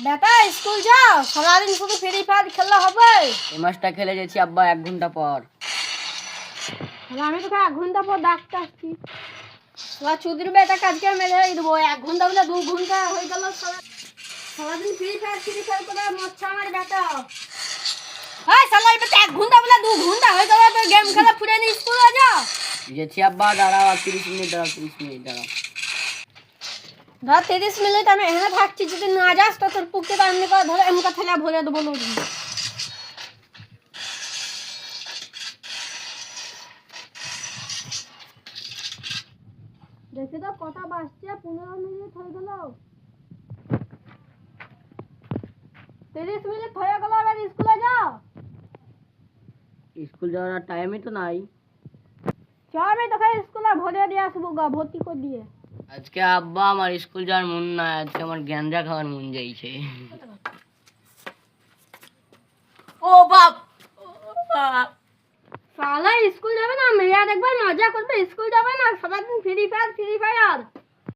বেটা স্কুল যাও, সারাদিন শুধু ফ্রি ফায়ার খেললে হবে? এই মাসটা খেলে গেছি আব্বা 1 ঘন্টা পর। আমি তোকে 1 ঘন্টা পর ডাকতে আসছি। চুদির বেটা কাজকে মেরে দেবো। 1 ঘন্টা বলে 2 ঘন্টা হয়ে গেল। সারাদিন ফ্রি ফায়ার করে মরছে আমার বেটা। হ্যাঁ সালা বেটা 1 ঘন্টা বলে 2 ঘন্টা হয়ে গেল, তো গেম খেলা ফুরে নি স্কুলে যা। গেছি আব্বা, দাঁড়াও 30 মিনিট দাঁড়াও, 30 মিনিট দাঁড়াও। ধর 30 মিনিট আমি এখানে থাকছি, যদি না যাস তো তোর পুকতে এমনি করে ধরে এমকা ঠেলা ভরে দেবো লোক। দেখি তো কটা বাজছে, 15 মিনিট হয়ে গেল। 30 মিনিট হয়ে গেল, এবার স্কুলে যাও। স্কুল যাওয়ার টাইমই তো নাই। চল আমি তোকে স্কুলে ভরে দিয়ে আসবো গা, ভর্তি করে দিয়ে। আজকে আব্বা আমার স্কুল যাওয়ার মন নাই, আজকে আমার গ্যাঞ্জা খাওয়ার মন যাইছে। ও বাপ, সালা স্কুল যাবে না, মেয়া দেখবে মজা করবে, স্কুল যাবে না, সারাদিন ফ্রি ফায়ার।